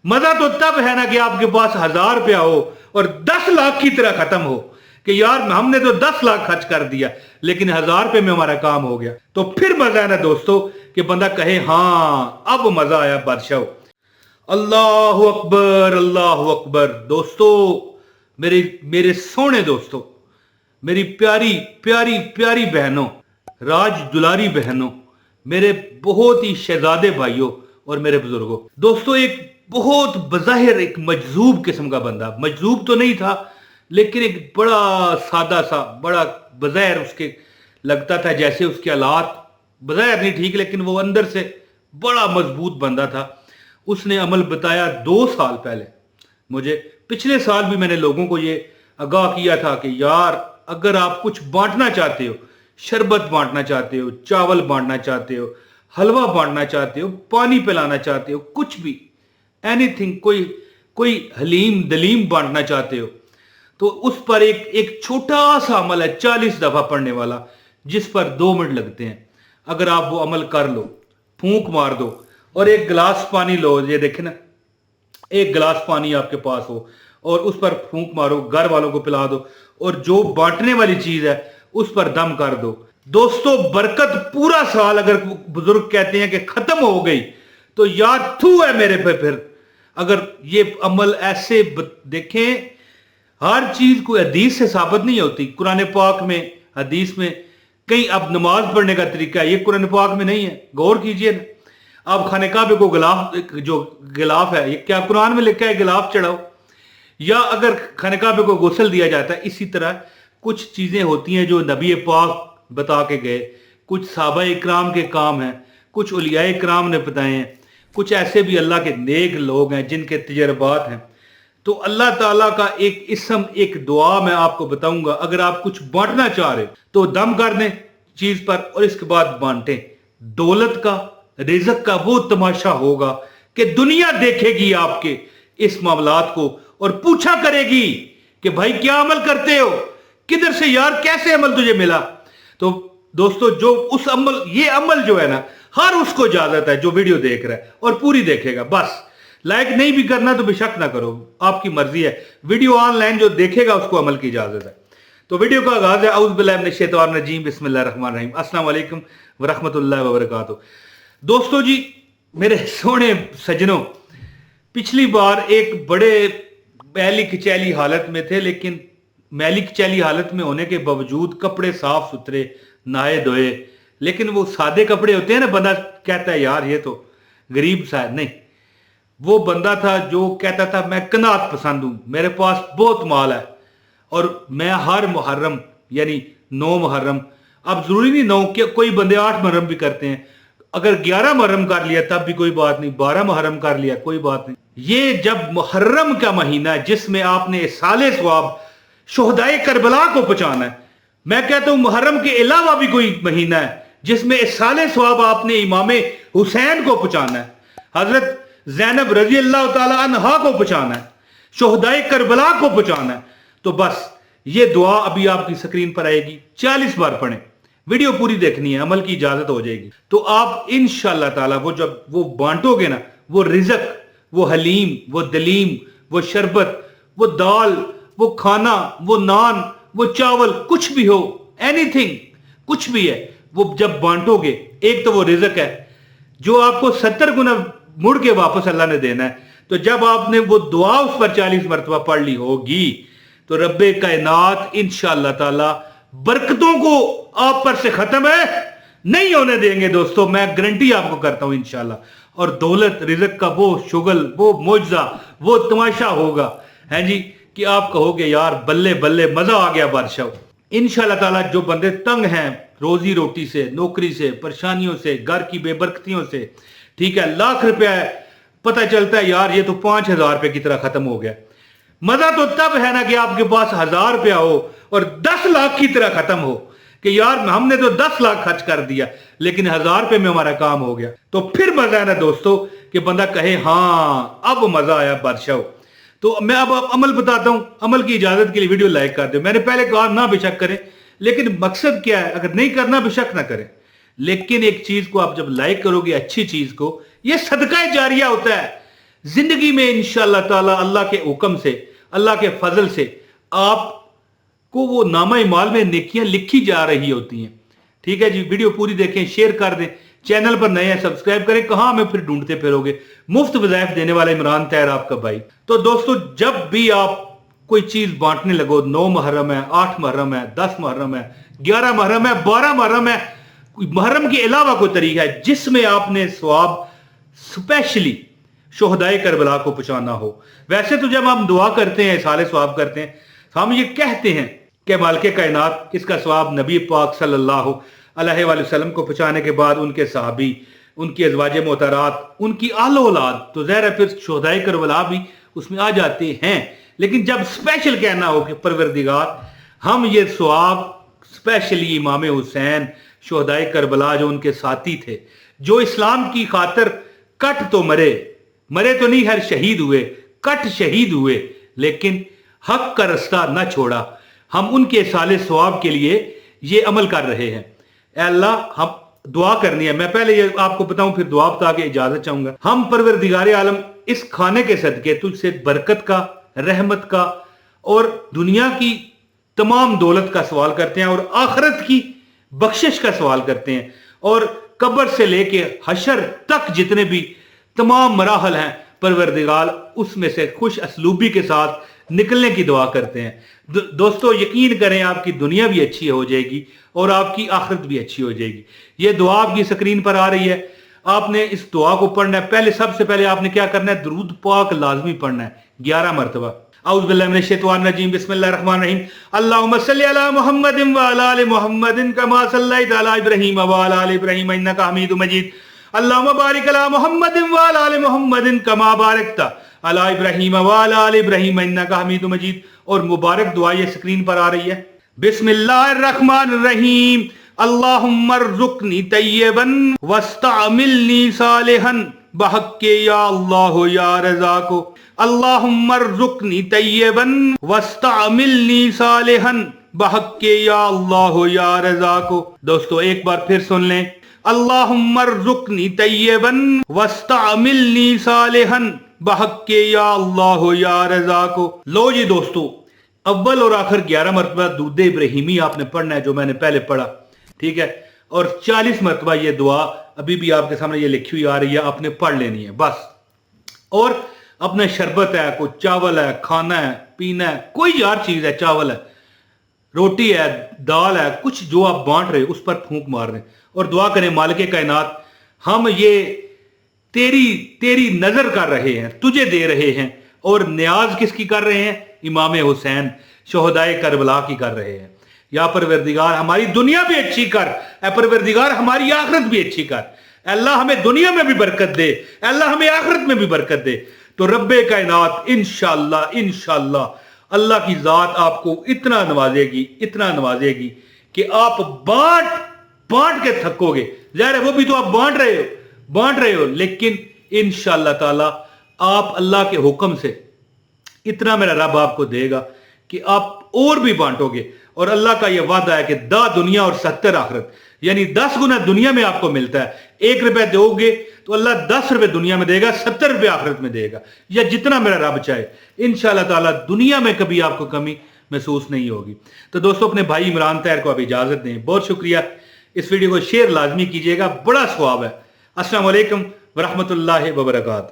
मजा तो तब है ना कि आपके पास 1000 रुपया हो और 10 लाख की तरह खत्म हो कि यार हमने तो 10 लाख खर्च कर दिया लेकिन 1000 रुपये में हमारा काम हो गया। तो फिर मजा है ना दोस्तों कि बंदा कहे हाँ अब मजा आया बादशाह। अल्लाह अकबर अल्लाह अकबर। दोस्तों मेरे मेरे सोने दोस्तों, मेरी प्यारी प्यारी प्यारी बहनों, राज दुलारी बहनों, मेरे बहुत ही शहजादे भाइयों और मेरे बुजुर्गों। दोस्तों एक बहुत बज़ाहिर एक मजजूब किस्म का बंदा, मजजूब तो नहीं था लेकिन एक बड़ा सादा सा, बड़ा बज़ाहिर उसके लगता था जैसे उसके हालात बज़ाहिर नहीं ठीक लेकिन वो अंदर से बड़ा मजबूत बंदा था। उसने अमल बताया 2 साल पहले मुझे। पिछले साल भी मैंने लोगों को ये आगाह किया था कि यार अगर आप कुछ बांटना चाहते हो, शरबत बांटना चाहते हो, चावल बांटना चाहते हो, हलवा बांटना चाहते हो, पानी पिलाना चाहते हो, कुछ भी एनीथिंग, कोई हलीम दलीम बांटना चाहते हो तो उस पर एक छोटा सा अमल है 40 दफा पढ़ने वाला जिस पर 2 मिनट लगते हैं। अगर आप वो अमल कर लो, फूंक मार दो और एक गिलास पानी लो, ये देखे ना, एक गिलास पानी आपके पास हो और उस पर फूंक मारो, घर वालों को पिला दो और जो बांटने वाली चीज है उस पर दम कर दो। दोस्तों बरकत पूरा साल। अगर बुजुर्ग कहते हैं कि खत्म हो गई तो यार थू है मेरे पे फिर। अगर ये अमल ऐसे देखें, हर चीज कोई हदीस से साबित नहीं होती। कुरान पाक में, हदीस में कहीं अब नमाज पढ़ने का तरीका है, ये कुरान पाक में नहीं है, गौर कीजिए ना। आप खाने काबे को गिलाफ, जो गिलाफ है, ये क्या कुरान में लिखा है गिलाफ चढ़ाओ? या अगर खाने काबे को गुस्ल दिया जाता है, इसी तरह कुछ चीजें होती हैं जो नबी पाक बता के गए, कुछ सहाबा इकराम के काम हैं, कुछ उलिया इकराम ने बताए हैं, कुछ ऐसे भी अल्लाह के नेक लोग हैं जिनके तजर्बात हैं। तो अल्लाह ताला का एक इसम, एक दुआ मैं आपको बताऊंगा। अगर आप कुछ बांटना चाह रहे हो तो दम कर दें चीज पर और इसके बाद बांटें। दौलत का, रिज़्क का वो तमाशा होगा कि दुनिया देखेगी आपके इस मामलात को और पूछा करेगी कि भाई क्या अमल करते हो, किधर से यार, कैसे अमल तुझे मिला। तो दोस्तों जो उस अमल, ये अमल जो है ना, हर उसको इजाजत है जो वीडियो देख रहा है और पूरी देखेगा। बस लाइक नहीं भी करना तो बेशक ना करो, आपकी मर्जी है। वीडियो ऑनलाइन जो देखेगा उसको अमल की इजाजत है। तो वीडियो का आगाज है औज़ु बिल्लाहि मिनश शैतानिर रजीम, बिस्मिल्लाहिर रहमानिर रहीम, अस्सलाम वालेकुम व रहमतुल्लाहि व बरकातुहू। दोस्तों जी मेरे सोने सजनों, पिछली बार एक बड़े मैली कुचैली हालत में थे, लेकिन मैली कुचैली हालत में होने के बावजूद कपड़े साफ सुथरे, नहाए धोए, लेकिन वो सादे कपड़े होते हैं ना, बंदा कहता है यार ये तो गरीब सा है। नहीं, वो बंदा था जो कहता था मैं कनात पसंद हूं, मेरे पास बहुत माल है और मैं हर मुहर्रम यानी 9 मुहर्रम, अब जरूरी नहीं 9 के, कोई बंदे 8 मुहर्रम भी करते हैं, अगर 11 मुहर्रम कर लिया तब भी कोई बात नहीं, 12 मुहर्रम कर लिया कोई बात नहीं। ये जब मुहर्रम का महीना है जिसमें आपने साले सवाब शुहदाए करबला को पहुंचाना है, मैं कहता हूं मुहर्रम के अलावा भी कोई महीना है जिसमें साले सवाब आपने इमाम हुसैन को पहुंचाना है, हजरत ज़ैनब रजी अल्लाह ताला अन्हा को पहुंचाना है, शुहदाए करबला को पहुंचाना है। तो बस ये दुआ अभी आपकी स्क्रीन पर आएगी, 40 बार पढ़ें, वीडियो पूरी देखनी है, अमल की इजाजत हो जाएगी। तो आप इंशाअल्लाह ताला वो जब वो बांटोगे ना, वो रिज़्क, वो हलीम, वो दलीम, वो शरबत, वो दाल, वो खाना, वो नान, वो चावल, कुछ भी हो, एनीथिंग, कुछ भी है, वो जब बांटोगे, एक तो वो रिज़्क है जो आपको 70 गुना मुड़ के वापस अल्लाह ने देना है। तो जब आपने वो दुआ उस पर 40 मरतबा पढ़ ली होगी तो रब्बे कायनात इंशाअल्लाह ताला बरकतों को आप पर से खत्म है नहीं होने देंगे। दोस्तों मैं गारंटी आपको करता हूं इंशाअल्लाह। और दौलत, रिज़्क का वो शुगल, वो मौजज़ा, वो तमाशा होगा है जी कि आप कहोगे यार बल्ले बल्ले, मजा आ गया बादशाह। इंशाअल्लाह ताला जो बंदे तंग हैं रोजी रोटी से, नौकरी से, परेशानियों से, घर की बेबरकतियों से, ठीक है, लाख रुपया है, पता चलता है यार ये तो 5000 रुपए की तरह खत्म हो गया। मजा तो तब है ना कि आपके पास 1000 रुपया हो और 10 लाख की तरह खत्म हो कि यार हमने तो 10 लाख खर्च कर दिया लेकिन 1000 रुपए में हमारा काम हो गया। तो फिर मजा है ना दोस्तों कि बंदा कहे हाँ अब मजा आया बादशाह। तो मैं अब अमल बताता हूं, अमल की इजाजत के लिए वीडियो लाइक कर दो। मैंने पहले कहा ना बेशक करें, लेकिन मकसद क्या है, अगर नहीं करना बेशक ना करें, लेकिन एक चीज को आप जब लाइक करोगे, अच्छी चीज को, ये सदका जारिया होता है। जिंदगी में इंशाअल्लाह ताला अल्लाह के हुक्म से, अल्लाह के फजल से आपको वो नामा माल में नेकियां लिखी जा रही होती हैं। ठीक है जी, वीडियो पूरी देखें, शेयर कर दें, चैनल पर नए हैं सब्सक्राइब करें। कहां हमें फिर ढूंढते फिरोगे, मुफ्त वज़ाइफ देने वाला इमरान तैयार आपका भाई। तो दोस्तों, जब भी आप कोई चीज बांटने लगो, 9 मुहर्रम है, 8 मुहर्रम है, 10 मुहर्रम है, 11 मुहर्रम है, 12 मुहर्रम है, मुहर्रम के अलावा कोई तरीका है जिसमें आपने सवाब स्पेशली शुहदाए करबला को पहुंचाना हो। वैसे तो जब हम दुआ करते हैं, साले सवाब करते हैं, हम ये कहते हैं कि मालिक कायनात इसका सवाब नबी पाक सल्लल्लाहु अलैहि वसल्लम को पहुंचाने के बाद उनके सहाबी, उनकी अज़वाजे मोहतरात, उनकी आलो औलाद, तो ज़ाहिर है फिर शुहदाए करबला भी उसमें आ जाते हैं। लेकिन जब स्पेशल कहना हो कि परवरदिगार हम ये सवाब स्पेशली इमाम हुसैन शुहदाए करबला जो उनके साथी थे, जो इस्लाम की खातिर कट तो मरे तो नहीं, हर शहीद हुए, कट शहीद हुए, लेकिन हक का रास्ता न छोड़ा, हम उनके साले सवाब के लिए ये अमल कर रहे हैं। ऐ अल्लाह, हम दुआ करनी है। मैं पहले ये आपको बताऊं, फिर दुआ बता के इजाजत चाहूंगा। हम परवरदिगार आलम इस खाने के सदके तुझसे बरकत का, रहमत का और दुनिया की तमाम दौलत का सवाल करते हैं और आखिरत की बख्शिश का सवाल करते हैं, और कब्र से लेके हशर तक जितने भी तमाम मराहल हैं परवरदिगार उसमें से खुश असलूबी के साथ निकलने की दुआ करते हैं। दोस्तों, यकीन करें आपकी दुनिया भी अच्छी हो जाएगी और आपकी आखिरत भी अच्छी हो जाएगी। ये दुआ आपकी स्क्रीन पर आ रही है, आपने इस दुआ को पढ़ना है। पहले सबसे पहले आपने क्या करना है, दुरूद पाक लाजमी पढ़ना है 11 मरतबा। औज़ु बिल्लाहि मिनश शैतानिर रजीम, बिस्मिल्लाहिर रहमानिर रहीम। अल्लाहुम्मा सल्लि अला मुहम्मदिन व अला आलि मुहम्मदिन कमा सल्लैता अला इब्राहीम व अला आलि इब्राहीम इन्नका हमीदुम मजीद। अल्लाहुम्मा बारिक अला मुहम्मदिन व अला आलि मुहम्मदिन कमा बारकता अला इब्राहीम व अला आलि इब्राहीम इन्नका हमीदुम मजीद। और मुबारक दुआ ये स्क्रीन पर आ रही है। बिस्मिल्लाहिर रहमानिर रहीम। अल्लाहुम्मा अर्ज़ुक़नी तय्यबन वस्तअमिलनी सालिहन बहक़्क़ि या अल्लाह या रज़ाक़ो। अल्लाहुम्मा अर्ज़ुक़नी तय्यबन वस्तअमिलनी सालिहन बहक़्क़ि या अल्लाह या रज़ाक़ो। दोस्तों, एक बार फिर सुन लें। अल्लाहुम्मा अर्ज़ुक़नी तय्यबन वस्तअमिलनी सालिहन बहक़्क़ि या अल्लाह या रज़ाक़ो। लो जी दोस्तों, अव्वल और आखिर 11 मरतबा दुरूद इब्राहीमी आपने पढ़ना है, जो मैंने पहले पढ़ा, ठीक है। और 40 मरतबा ये दुआ अभी भी आपके सामने ये लिखी हुई आ रही है, आपने पढ़ लेनी है बस। और अपने शरबत है, कोई चावल है, खाना है, पीना है, कोई यार चीज है, चावल है, रोटी है, दाल है, कुछ जो आप बांट रहे उस पर फूंक मार रहे और दुआ करें, मालिक कायनात हम ये तेरी नजर कर रहे हैं, तुझे दे रहे हैं, और न्याज किसकी कर रहे हैं, इमाम हुसैन शुहदाए करबला की कर रहे हैं। या परवरदिगार हमारी दुनिया भी अच्छी कर, ऐ परवरदिगार हमारी आखिरत भी अच्छी कर। अल्लाह हमें दुनिया में भी बरकत दे, अल्लाह हमें आखिरत में भी बरकत दे। तो रब्बे कायनात इंशाअल्लाह अल्लाह की जात आपको इतना नवाजेगी कि आप बांट के थकोगे। ज़ाहिर है वो भी तो आप बांट रहे हो, लेकिन इंशाअल्लाह ताला आप अल्लाह के हुक्म से इतना मेरा रब आपको देगा कि आप और भी बांटोगे। और अल्लाह का यह वादा है कि 10 दुनिया और 70 आखिरत, यानी 10 गुना दुनिया में आपको मिलता है। 1 रुपया दोगे तो अल्लाह 10 रुपए दुनिया में देगा, 70 रुपये आखिरत में देगा, या जितना मेरा रब चाहे। इंशाअल्लाह ताला दुनिया में कभी आपको कमी महसूस नहीं होगी। तो दोस्तों, अपने भाई इमरान तैयार को अब इजाजत दें। बहुत शुक्रिया। इस वीडियो को शेयर लाजमी कीजिएगा, बड़ा सवाब है। अस्सलाम वालेकुम व रहमतुल्लाहि व बरकातहू।